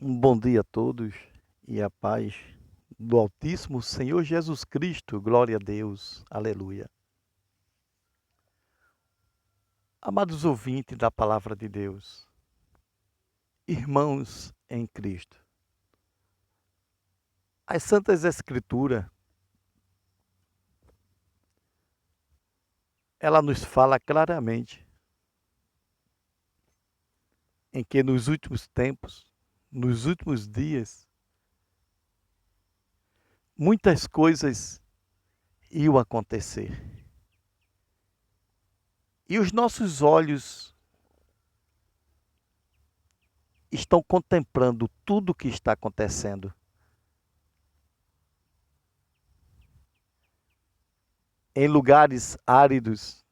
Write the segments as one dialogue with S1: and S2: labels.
S1: Um bom dia a todos e a paz do Altíssimo Senhor Jesus Cristo. Glória a Deus. Aleluia. Amados ouvintes da palavra de Deus, irmãos em Cristo, as Santas Escrituras, ela nos fala claramente em que nos últimos tempos, nos últimos dias, muitas coisas iam acontecer. E os nossos olhos estão contemplando tudo o que está acontecendo. Em lugares áridos,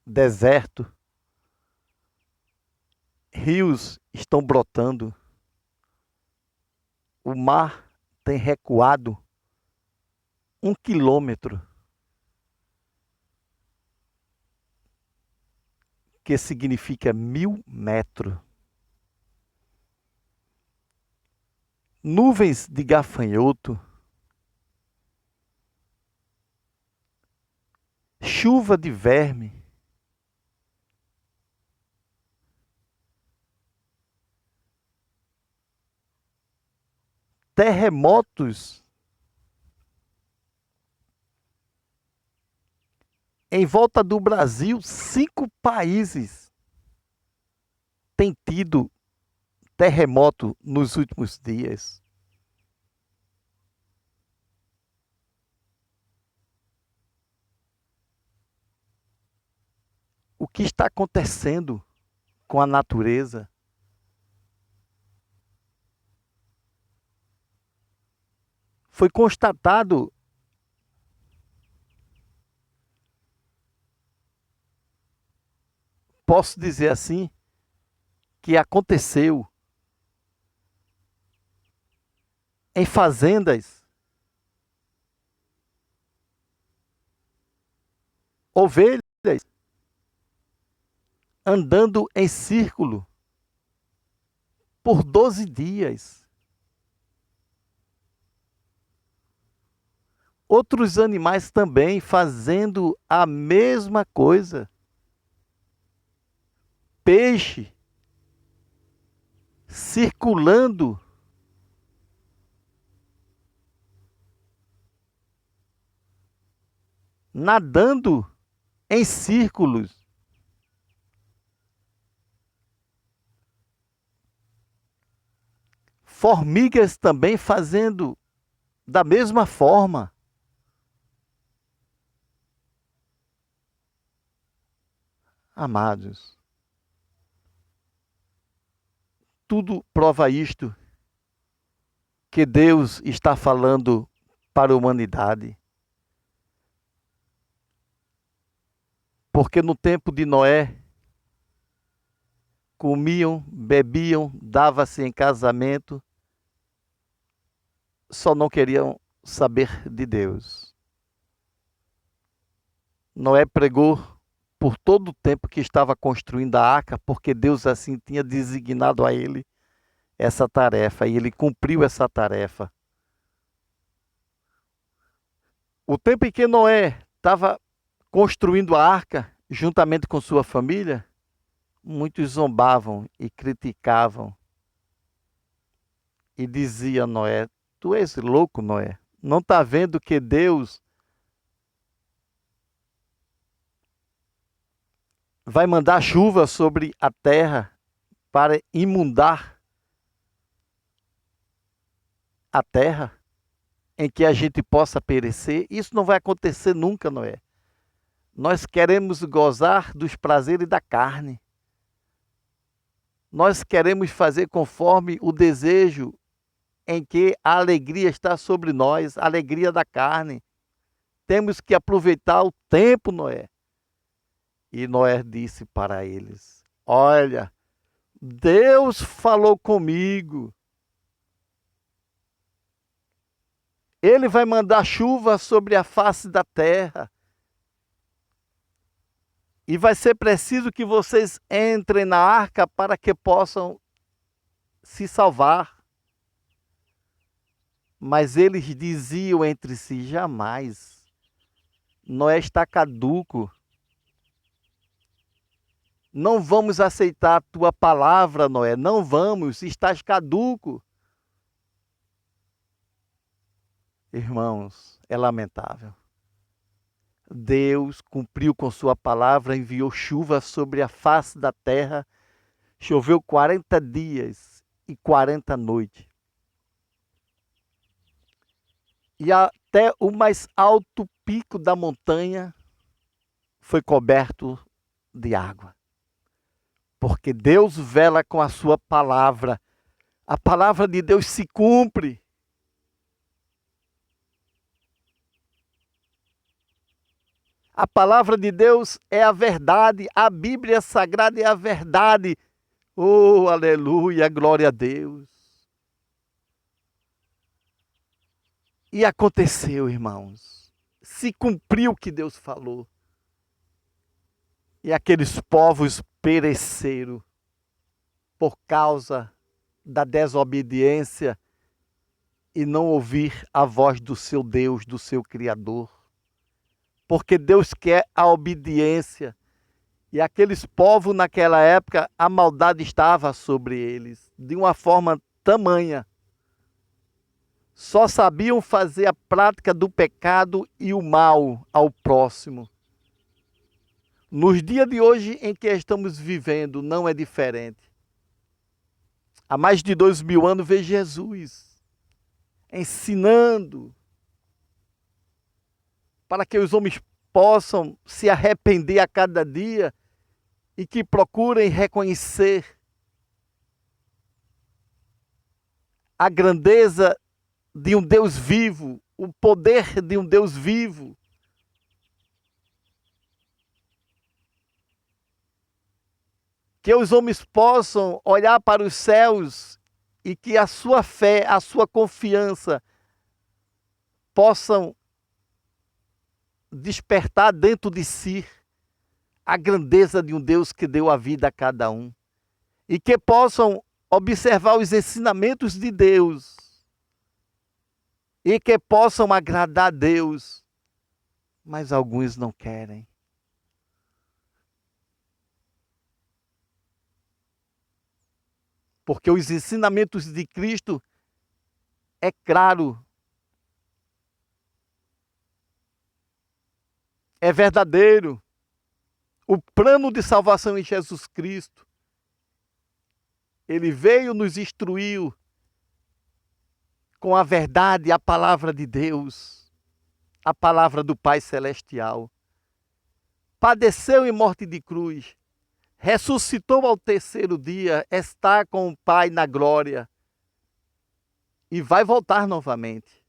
S1: deserto, rios estão brotando, o mar tem recuado 1 quilômetro, que significa 1000 metros. Nuvens de gafanhoto, chuva de verme, terremotos em volta do Brasil. 5 países têm tido terremoto nos últimos dias. O que está acontecendo com a natureza? Foi constatado posso dizer assim, que aconteceu em fazendas, ovelhas andando em círculo por 12 dias. Outros animais também fazendo a mesma coisa. Peixe circulando nadando em círculos. Formigas também fazendo da mesma forma. Amados, tudo prova isto, que Deus está falando para a humanidade. Porque no tempo de Noé, comiam, bebiam, dava-se em casamento, só não queriam saber de Deus. Noé pregou por todo o tempo que estava construindo a arca, porque Deus assim tinha designado a ele essa tarefa, e ele cumpriu essa tarefa. O tempo em que Noé estava construindo a arca, juntamente com sua família, muitos zombavam e criticavam. E dizia a Noé: tu és louco, Noé? Não está vendo que Deus vai mandar chuva sobre a terra para inundar a terra, em que a gente possa perecer? Isso não vai acontecer nunca, Noé. Nós queremos gozar dos prazeres da carne. Nós queremos fazer conforme o desejo em que a alegria está sobre nós, a alegria da carne. Temos que aproveitar o tempo, Noé. E Noé disse para eles: olha, Deus falou comigo. Ele vai mandar chuva sobre a face da terra. E vai ser preciso que vocês entrem na arca para que possam se salvar. Mas eles diziam entre si: jamais. Noé está caduco. Não vamos aceitar a tua palavra, Noé. Não vamos, estás caduco. Irmãos, é lamentável. Deus cumpriu com sua palavra, enviou chuva sobre a face da terra, choveu 40 dias e 40 noites. E até o mais alto pico da montanha foi coberto de água. Porque Deus vela com a sua palavra. A palavra de Deus se cumpre. A palavra de Deus é a verdade. A Bíblia Sagrada é a verdade. Oh, aleluia, glória a Deus. E aconteceu, irmãos. Se cumpriu o que Deus falou. E aqueles povos pereceram por causa da desobediência e não ouvir a voz do seu Deus, do seu Criador. Porque Deus quer a obediência. E aqueles povos naquela época, a maldade estava sobre eles, de uma forma tamanha. Só sabiam fazer a prática do pecado e o mal ao próximo. Nos dias de hoje em que estamos vivendo, não é diferente. Há mais de 2000 anos veio Jesus ensinando para que os homens possam se arrepender a cada dia e que procurem reconhecer a grandeza de um Deus vivo, o poder de um Deus vivo. Que os homens possam olhar para os céus e que a sua fé, a sua confiança possam despertar dentro de si a grandeza de um Deus que deu a vida a cada um. E que possam observar os ensinamentos de Deus. E que possam agradar a Deus. Mas alguns não querem. Porque os ensinamentos de Cristo é claro, é verdadeiro. O plano de salvação em Jesus Cristo, Ele veio nos instruiu com a verdade, a palavra de Deus, a palavra do Pai Celestial. Padeceu em morte de cruz, ressuscitou ao terceiro dia, está com o Pai na glória e vai voltar novamente.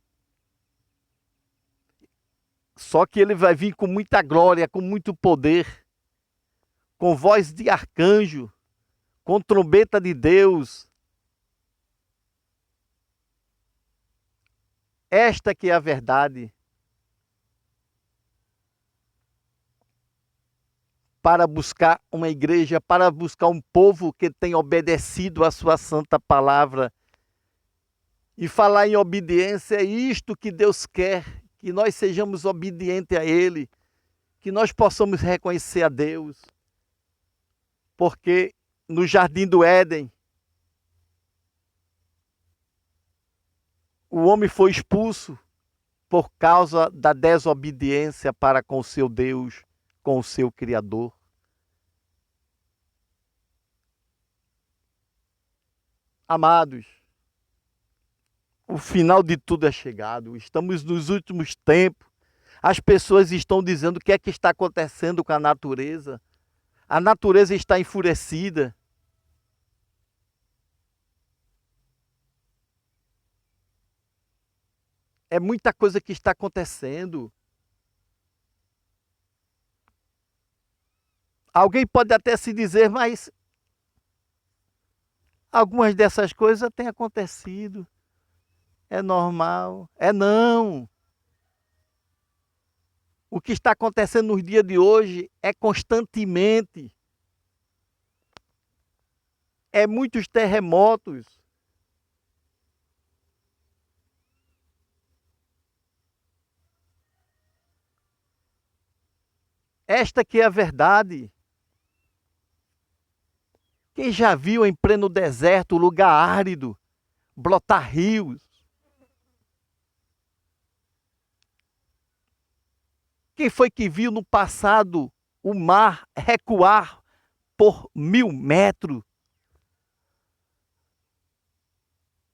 S1: Só que Ele vai vir com muita glória, com muito poder, com voz de arcanjo, com trombeta de Deus. Esta que é a verdade. Para buscar uma igreja, para buscar um povo que tem obedecido a sua santa palavra. E falar em obediência é isto que Deus quer, que nós sejamos obedientes a Ele, que nós possamos reconhecer a Deus. Porque no jardim do Éden, o homem foi expulso por causa da desobediência para com o seu Deus, com o seu Criador. Amados, o final de tudo é chegado. Estamos nos últimos tempos. As pessoas estão dizendo o que é que está acontecendo com a natureza. A natureza está enfurecida. É muita coisa que está acontecendo. Alguém pode até se dizer, mas algumas dessas coisas têm acontecido. É normal. É não. O que está acontecendo nos dias de hoje é constantemente. É muitos terremotos. Esta que é a verdade. Quem já viu em pleno deserto, lugar árido, brotar rios? Quem foi que viu no passado o mar recuar por 1000 metros?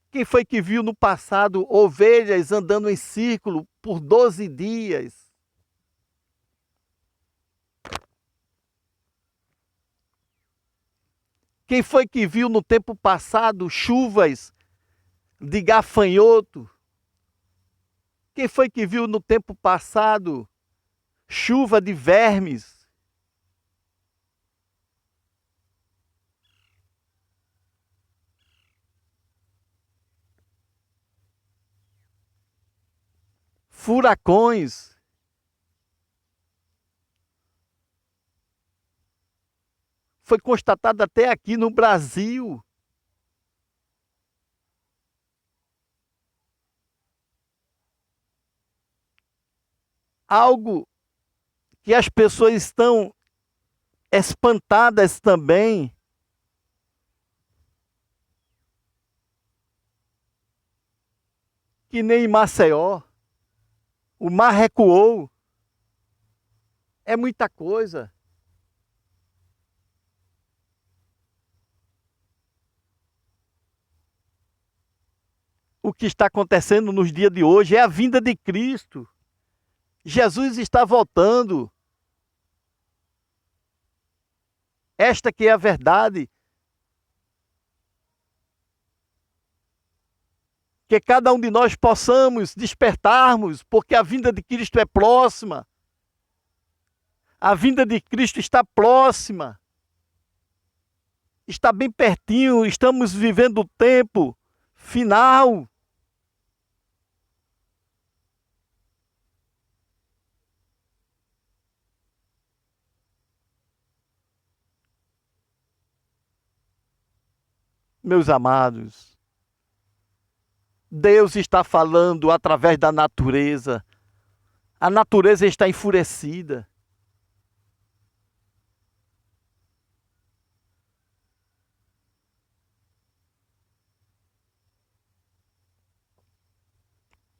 S1: Quem foi que viu no passado ovelhas andando em círculo por 12 dias? Quem foi que viu no tempo passado chuvas de gafanhoto? Quem foi que viu no tempo passado chuva de vermes? Furacões? Foi constatado até aqui no Brasil. Algo que as pessoas estão espantadas também. Que nem em Maceió. O mar recuou. É muita coisa. O que está acontecendo nos dias de hoje é a vinda de Cristo. Jesus está voltando. Esta que é a verdade. Que cada um de nós possamos despertarmos, porque a vinda de Cristo é próxima. A vinda de Cristo está próxima. Está bem pertinho, estamos vivendo o tempo final. Meus amados, Deus está falando através da natureza. A natureza está enfurecida.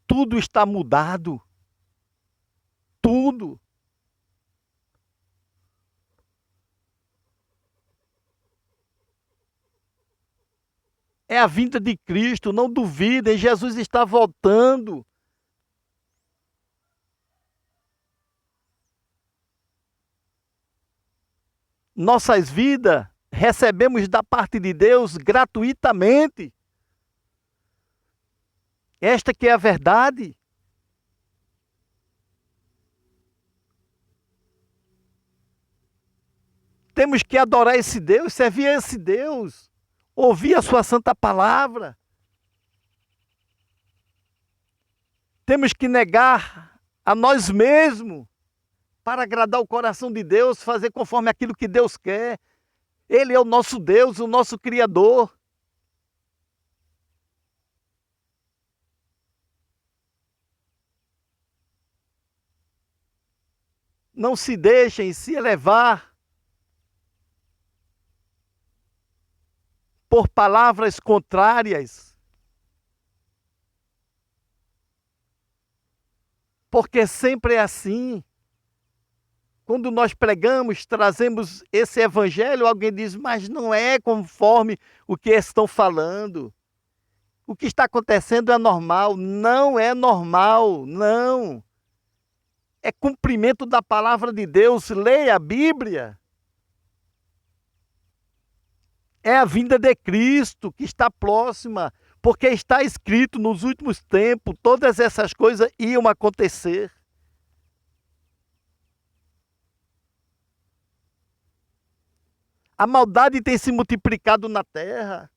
S1: Tudo está mudado. Tudo. É a vinda de Cristo, não duvidem, Jesus está voltando. Nossas vidas recebemos da parte de Deus gratuitamente. Esta que é a verdade. Temos que adorar esse Deus, servir a esse Deus, ouvir a sua santa palavra. Temos que negar a nós mesmos para agradar o coração de Deus, fazer conforme aquilo que Deus quer. Ele é o nosso Deus, o nosso Criador. Não se deixem se elevar por palavras contrárias, porque sempre é assim. Quando nós pregamos, trazemos esse evangelho, alguém diz, mas não é conforme o que estão falando. O que está acontecendo é normal. Não é normal, não. É cumprimento da palavra de Deus. Leia a Bíblia. É a vinda de Cristo que está próxima, porque está escrito nos últimos tempos, todas essas coisas iam acontecer. A maldade tem se multiplicado na terra.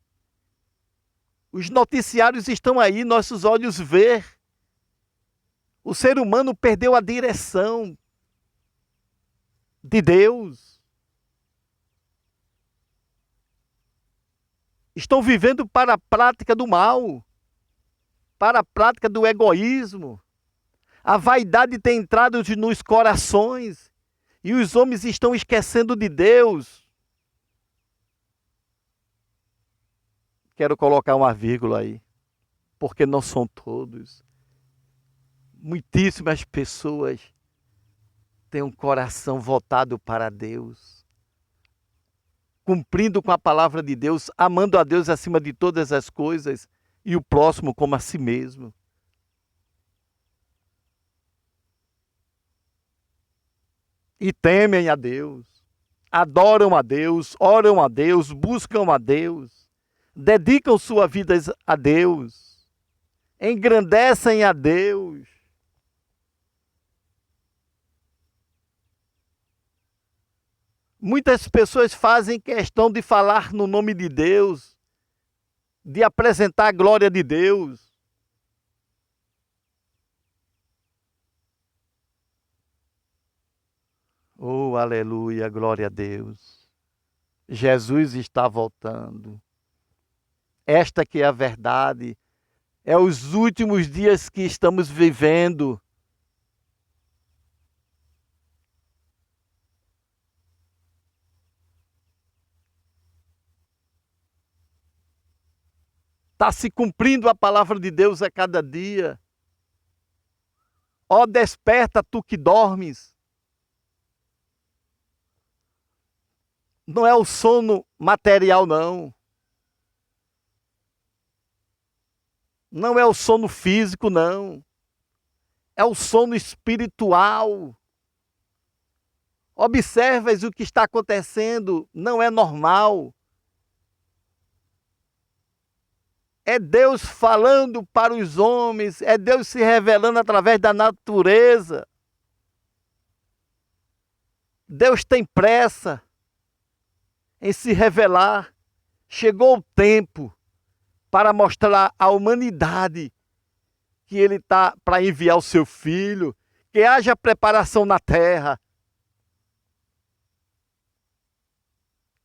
S1: Os noticiários estão aí, nossos olhos vê. O ser humano perdeu a direção de Deus. Estão vivendo para a prática do mal, para a prática do egoísmo. A vaidade tem entrado nos corações E os homens estão esquecendo de Deus. Quero colocar uma vírgula aí, porque não são todos. Muitíssimas pessoas têm um coração voltado para Deus, cumprindo com a palavra de Deus, amando a Deus acima de todas as coisas e o próximo como a si mesmo. E temem a Deus, adoram a Deus, oram a Deus, buscam a Deus, dedicam sua vida a Deus, engrandecem a Deus. Muitas pessoas fazem questão de falar no nome de Deus, de apresentar a glória de Deus. Oh, aleluia, glória a Deus. Jesus está voltando. Esta que é a verdade. É os últimos dias que estamos vivendo. Está se cumprindo a palavra de Deus a cada dia. Ó, desperta tu que dormes. Não é o sono material, não. Não é o sono físico, não. É o sono espiritual. Observas o que está acontecendo, não é normal. É Deus falando para os homens, é Deus se revelando através da natureza. Deus tem pressa em se revelar. Chegou o tempo para mostrar à humanidade que Ele está para enviar o seu Filho, que haja preparação na terra,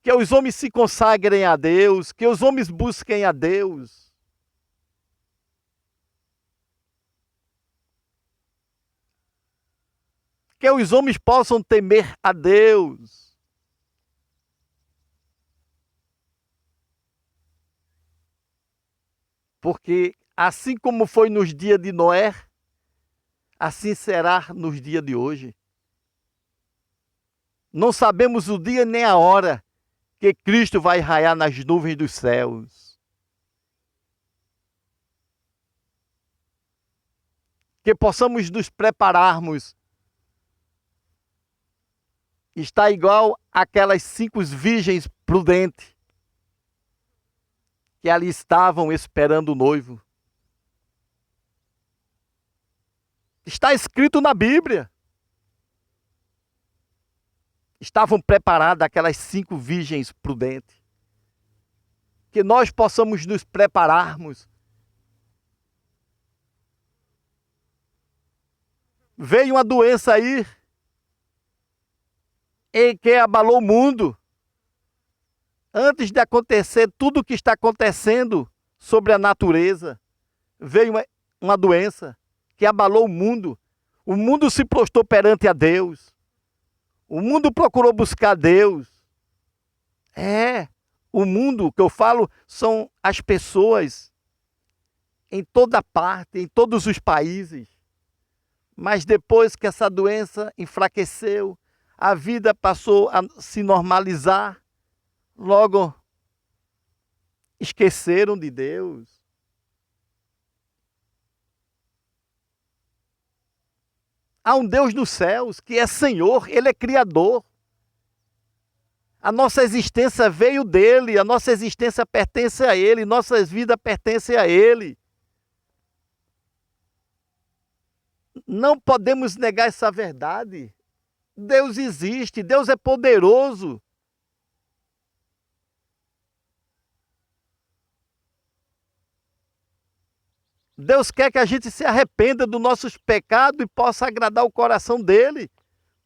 S1: que os homens se consagrem a Deus, que os homens busquem a Deus. Que os homens possam temer a Deus. Porque assim como foi nos dias de Noé, assim será nos dias de hoje. Não sabemos o dia nem a hora que Cristo vai raiar nas nuvens dos céus. Que possamos nos prepararmos. Está igual aquelas 5 virgens prudentes que ali estavam esperando o noivo. Está escrito na Bíblia. Estavam preparadas aquelas 5 virgens prudentes. Que nós possamos nos prepararmos. Veio uma doença aí, em que abalou o mundo. Antes de acontecer tudo o que está acontecendo sobre a natureza, veio uma doença que abalou o mundo. O mundo se prostrou perante a Deus. O mundo procurou buscar Deus. O mundo que eu falo são as pessoas em toda parte, em todos os países. Mas depois que essa doença enfraqueceu, a vida passou a se normalizar. Logo, esqueceram de Deus. Há um Deus dos céus que é Senhor, Ele é Criador. A nossa existência veio dEle, a nossa existência pertence a Ele, nossas vidas pertencem a Ele. Não podemos negar essa verdade. Deus existe, Deus é poderoso. Deus quer que a gente se arrependa dos nossos pecados e possa agradar o coração dEle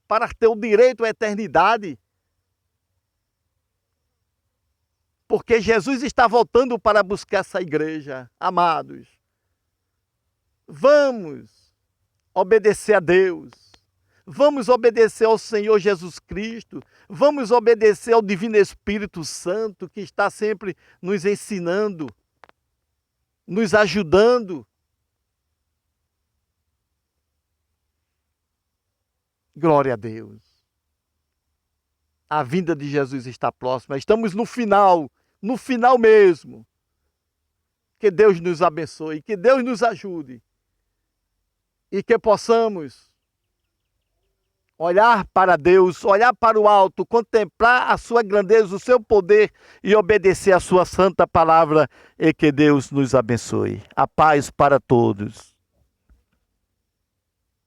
S1: para ter o direito à eternidade. Porque Jesus está voltando para buscar essa igreja, amados. Vamos obedecer a Deus. Vamos obedecer ao Senhor Jesus Cristo. Vamos obedecer ao Divino Espírito Santo, que está sempre nos ensinando, nos ajudando. Glória a Deus. A vinda de Jesus está próxima. Estamos no final mesmo. Que Deus nos abençoe, que Deus nos ajude. E que possamos olhar para Deus, olhar para o alto, contemplar a sua grandeza, o seu poder e obedecer a sua santa palavra. E que Deus nos abençoe. A paz para todos.